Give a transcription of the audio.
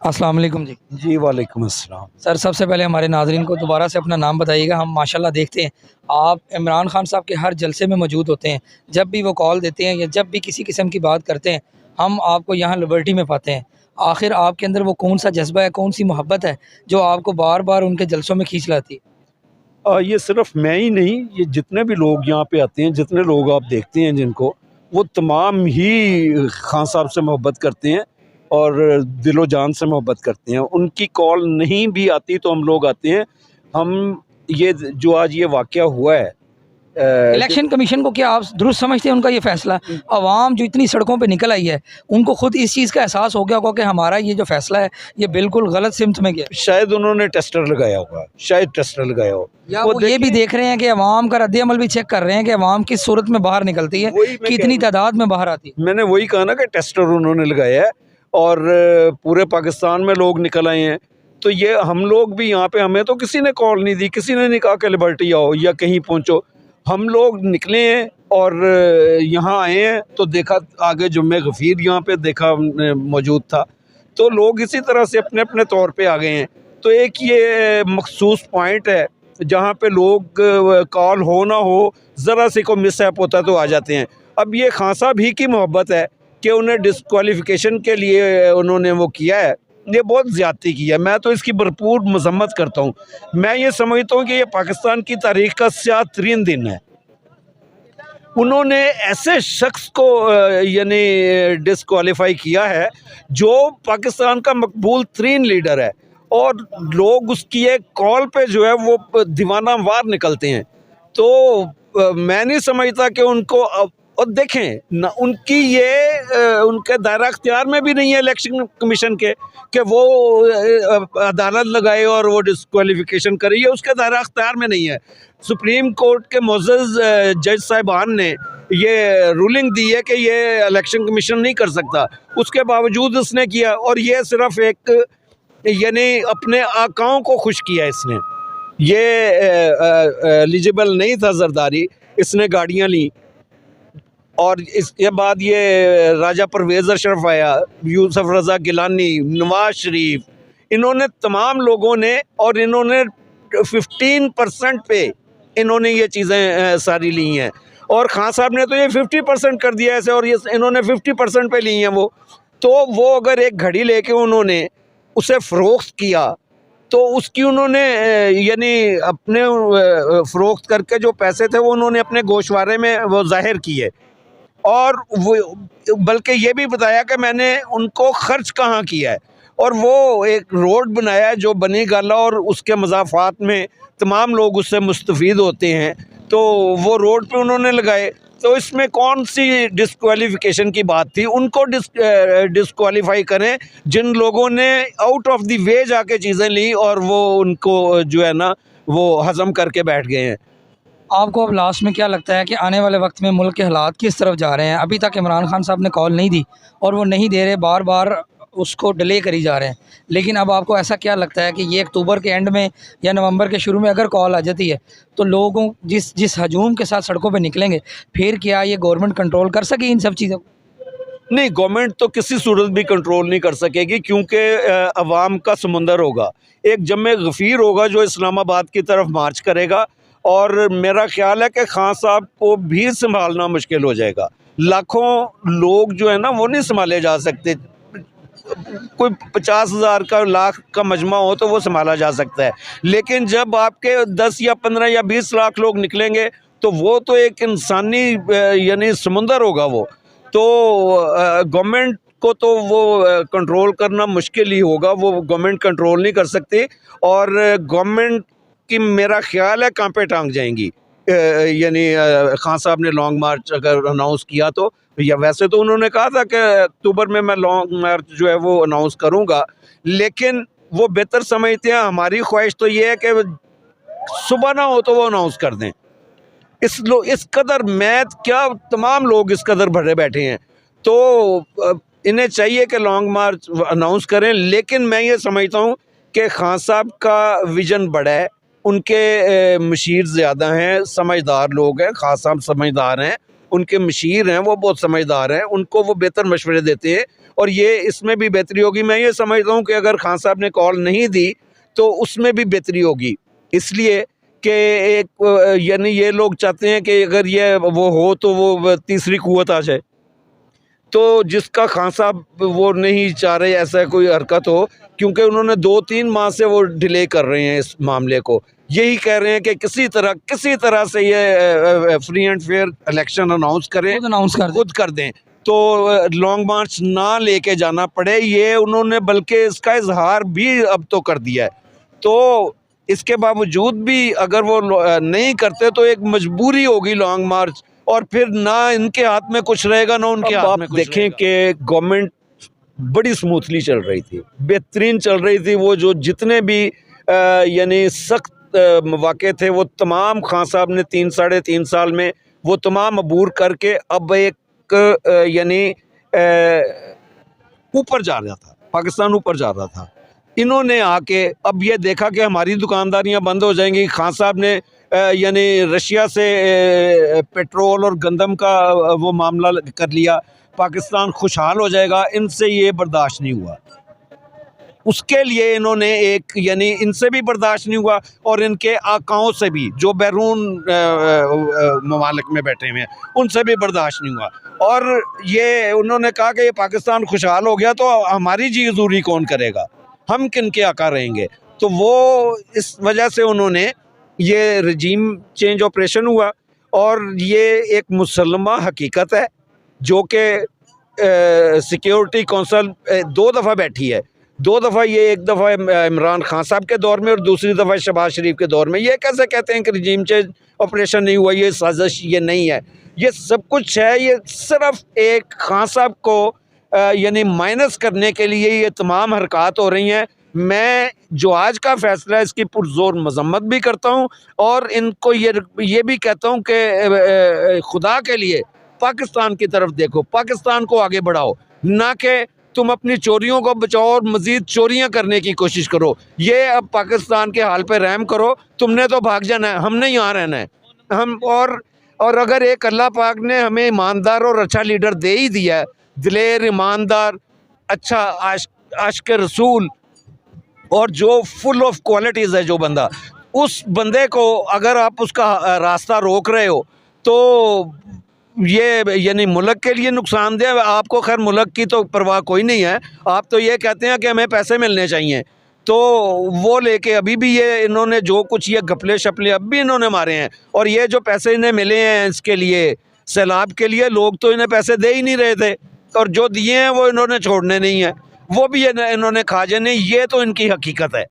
अस्सलाम वालेकुम जी। जी वालेकुम अस्सलाम। सर सबसे पहले हमारे नाज़रीन को दोबारा से अपना नाम बताइएगा। हम माशाल्लाह देखते हैं आप इमरान खान साहब के हर जलसे में मौजूद होते हैं। जब भी वो कॉल देते हैं या जब भी किसी किस्म की बात करते हैं हम आपको यहाँ लिबर्टी में पाते हैं। आखिर आपके अंदर वो कौन सा जज्बा है, कौन सी मोहब्बत है जो आपको बार बार उनके जलसों में खींच लाती है? ये सिर्फ मैं ही नहीं, ये जितने भी लोग यहाँ पे आते हैं, जितने लोग आप देखते हैं जिनको, वो तमाम ही खान साहब से मोहब्बत करते हैं और दिलो जान से मोहब्बत करते हैं। उनकी कॉल नहीं भी आती तो हम लोग आते हैं। हम ये जो आज ये वाक़या हुआ है, इलेक्शन कमीशन को क्या आप दुरुस्त समझते हैं उनका ये फैसला? आवाम जो इतनी सड़कों पे निकल आई है उनको खुद इस चीज़ का एहसास हो गया होगा कि हमारा ये जो फैसला है ये बिल्कुल गलत सिमत में गया, शायद उन्होंने टेस्टर लगाया होगा, शायद टेस्टर लगाया हो। या वो ये भी देख रहे हैं कि अवाम का रद्द-ए-अमल भी चेक कर रहे हैं कि अवाम किस सूरत में बाहर निकलती है, कितनी तादाद में बाहर आती है। मैंने वही कहा ना कि टेस्टर उन्होंने लगाया है और पूरे पाकिस्तान में लोग निकल आए हैं। तो ये हम लोग भी यहाँ पे, हमें तो किसी ने कॉल नहीं दी, किसी ने नहीं कहा कि लिबर्टी आओ या कहीं पहुँचो। हम लोग निकले हैं और यहाँ आए हैं तो देखा आगे जुम्मे गफ़ीर यहाँ पे देखा मौजूद था। तो लोग इसी तरह से अपने अपने तौर पे आ गए हैं। तो एक ये मखसूस पॉइंट है जहाँ पे लोग कॉल हो ना हो, ज़रा सी को मिसहैप होता है तो आ जाते हैं। अब ये खान साहब ही की मोहब्बत है कि उन्हें डिस्क्वालिफिकेशन के लिए उन्होंने वो किया है, ये बहुत ज़्यादती की है। मैं तो इसकी भरपूर मज़म्मत करता हूँ। मैं ये समझता हूँ कि ये पाकिस्तान की तारीख़ का स्याह तरीन दिन है। उन्होंने ऐसे शख्स को यानी डिस्क्वालीफाई किया है जो पाकिस्तान का मकबूल तरीन लीडर है और लोग उसकी एक कॉल पे जो है वो दीवाना वार निकलते हैं। तो मैं नहीं समझता कि उनको और देखें ना, उनकी ये उनके दायरा अख्तियार में भी नहीं है इलेक्शन कमीशन के कि वो अदालत लगाए और वो डिस्क्वालिफिकेशन करे, ये उसके दायरा अख्तियार में नहीं है। सुप्रीम कोर्ट के मोअज़्ज़ज़ जज साहिबान ने ये रूलिंग दी है कि ये इलेक्शन कमीशन नहीं कर सकता, उसके बावजूद उसने किया और ये सिर्फ एक यानी अपने आकाओं को खुश किया इसने। ये एलिजिबल नहीं था जरदारी, इसने गाड़ियाँ ली और इसके बाद ये राजा परवेज़ अशरफ आया, यूसुफ रज़ा गिलानी, नवाज शरीफ, इन्होंने तमाम लोगों ने और इन्होंने 15% पे इन्होंने ये चीज़ें सारी ली हैं और खान साहब ने तो ये 50% कर दिया ऐसे और ये इन्होंने 50% पे ली हैं वो अगर एक घड़ी लेके उन्होंने उसे फ़रोख्त किया तो उसकी उन्होंने यानी अपने फ़रोख्त करके जो पैसे थे वो उन्होंने अपने गोशवारे में वो ज़ाहिर किए और वो बल्कि ये भी बताया कि मैंने उनको ख़र्च कहाँ किया है और वो एक रोड बनाया है जो बनी गाला और उसके मज़ाफ़ात में तमाम लोग उससे मुस्तफ़ीद होते हैं, तो वो रोड पे उन्होंने लगाए। तो इसमें कौन सी डिस्क्वालिफिकेशन की बात थी? उनको डिस्क्वालीफाई करें जिन लोगों ने आउट ऑफ द वे जाके चीज़ें ली और वो उनको जो है ना वो हज़म करके बैठ गए हैं। आपको अब लास्ट में क्या लगता है कि आने वाले वक्त में मुल्क के हालात किस तरफ जा रहे हैं? अभी तक इमरान खान साहब ने कॉल नहीं दी और वो नहीं दे रहे, बार बार उसको डिले करी जा रहे हैं, लेकिन अब आपको ऐसा क्या लगता है कि ये अक्टूबर के एंड में या नवंबर के शुरू में अगर कॉल आ जाती है तो लोगों जिस हजूम के साथ सड़कों पर निकलेंगे, फिर क्या ये गवर्नमेंट कंट्रोल कर सके इन सब चीज़ों को? नहीं, गवर्नमेंट तो किसी सूरत भी कंट्रोल नहीं कर सकेगी क्योंकि अवाम का समुंदर होगा। एक जम्मे गफ़ीर होगा जो इस्लामाबाद की तरफ मार्च करेगा और मेरा ख़्याल है कि खान साहब को भी संभालना मुश्किल हो जाएगा। लाखों लोग जो है ना वो नहीं संभाले जा सकते। कोई 50,000 का, लाख का मजमा हो तो वो संभाला जा सकता है, लेकिन जब आपके 10 या 15 या 20 लाख लोग निकलेंगे तो वो तो एक इंसानी यानी समुंदर होगा वो। तो गवर्नमेंट को तो वो कंट्रोल करना मुश्किल ही होगा, वो गवर्नमेंट कंट्रोल नहीं कर सकती और गवर्नमेंट की मेरा ख़्याल है कांपे टांग जाएंगी। यानी खान साहब ने लॉन्ग मार्च अगर अनाउंस किया तो, या वैसे तो उन्होंने कहा था कि अक्टूबर में मैं लॉन्ग मार्च जो है वो अनाउंस करूँगा, लेकिन वो बेहतर समझते हैं। हमारी ख्वाहिश तो ये है कि सुबह ना हो तो वो अनाउंस कर दें। इस कदर मैथ क्या तमाम लोग इस कदर भरे बैठे हैं, तो इन्हें चाहिए कि लॉन्ग मार्च अनाउंस करें, लेकिन मैं ये समझता हूँ कि खान साहब का विज़न बड़ा है, उनके मशीर ज़्यादा हैं, समझदार लोग हैं, खान साहब समझदार हैं, उनके मशीर हैं वो बहुत समझदार हैं, उनको वो बेहतर मशवरे देते हैं और ये इसमें भी बेहतरी होगी। मैं ये समझता हूँ कि अगर खान साहब ने कॉल नहीं दी तो उसमें भी बेहतरी होगी, इसलिए कि एक यानी ये लोग चाहते हैं कि अगर ये वो हो तो वो तीसरी कुव्वत आ जाए, तो जिसका खान साहब वो नहीं चाह रहे ऐसा कोई हरकत हो, क्योंकि उन्होंने 2-3 माह से वो डिले कर रहे हैं इस मामले को। यही कह रहे हैं कि किसी तरह से ये free and fair election announce करें, खुद अनाउंस कर दें। खुद कर दें, तो लॉन्ग मार्च ना लेके जाना पड़े। ये उन्होंने बल्कि इसका इजहार भी अब तो कर दिया है। तो इसके बावजूद भी अगर वो नहीं करते तो एक मजबूरी होगी लॉन्ग मार्च, और फिर ना इनके हाथ में कुछ रहेगा ना उनके हाथ में कुछ रहेगा। देखें कि गवर्नमेंट बड़ी स्मूथली चल रही थी, बेहतरीन चल रही थी। वो जो जितने भी यानी सख्त मौके थे वो तमाम खान साहब ने 3-3.5 साल में वो तमाम अबूर करके अब एक यानी ऊपर जा रहा था, पाकिस्तान ऊपर जा रहा था। इन्होंने आके अब ये देखा कि हमारी दुकानदारियां बंद हो जाएंगी। खान साहब ने यानी रशिया से पेट्रोल और गंदम का वो मामला कर लिया, पाकिस्तान खुशहाल हो जाएगा। इनसे ये बर्दाश्त नहीं हुआ, उसके लिए इन्होंने एक यानी इनसे भी बर्दाश्त नहीं हुआ और इनके आकाओं से भी जो बैरून ममालिक में बैठे हुए हैं उनसे भी बर्दाश्त नहीं हुआ। और ये उन्होंने कहा कि ये पाकिस्तान खुशहाल हो गया तो हमारी जी हजूरी कौन करेगा, हम किन के आका रहेंगे। तो वो इस वजह से उन्होंने ये रजीम चेंज ऑपरेशन हुआ। और ये एक मुसल्लमा हकीकत है जो कि सिक्योरिटी कौंसल 2 दफ़ा बैठी है। 2 दफ़ा, ये एक दफ़ा इमरान खान साहब के दौर में और दूसरी दफ़ा शहबाज शरीफ के दौर में। ये कैसे कहते हैं कि रजीम चेंज ऑपरेशन नहीं हुआ, ये साजिश, ये नहीं है, ये सब कुछ है। ये सिर्फ एक खान साहब को यानी माइनस करने के लिए ये तमाम हरकत हो रही हैं। मैं जो आज का फ़ैसला है इसकी पुरज़ोर मज़म्मत भी करता हूँ और इनको ये भी कहता हूँ कि खुदा के लिए पाकिस्तान की तरफ देखो, पाकिस्तान को आगे बढ़ाओ, ना कि तुम अपनी चोरियों को बचाओ और मज़ीद चोरियां करने की कोशिश करो। ये अब पाकिस्तान के हाल पे रहम करो, तुमने तो भाग जाना है, हमने यहाँ रहना है। हम और अगर एक अल्लाह पाक ने हमें ईमानदार और अच्छा लीडर दे ही दिया है, दिलेर, ईमानदार, अच्छा आशिक रसूल और जो फुल ऑफ क्वालिटीज़ है जो बंदा, उस बंदे को अगर आप उसका रास्ता रोक रहे हो तो ये यानी मुल्क के लिए नुकसानदेह। आपको खैर मुल्क की तो परवाह कोई नहीं है, आप तो ये कहते हैं कि हमें पैसे मिलने चाहिए, तो वो लेके अभी भी ये इन्होंने जो कुछ ये घपले शपले अब भी इन्होंने मारे हैं। और ये जो पैसे इन्हें मिले हैं इसके लिए, सैलाब के लिए, लोग तो इन्हें पैसे दे ही नहीं रहे थे और जो दिए हैं वो इन्होंने छोड़ने नहीं है, वो भी इन्होंने खा जाने। ये तो इनकी हकीकत है।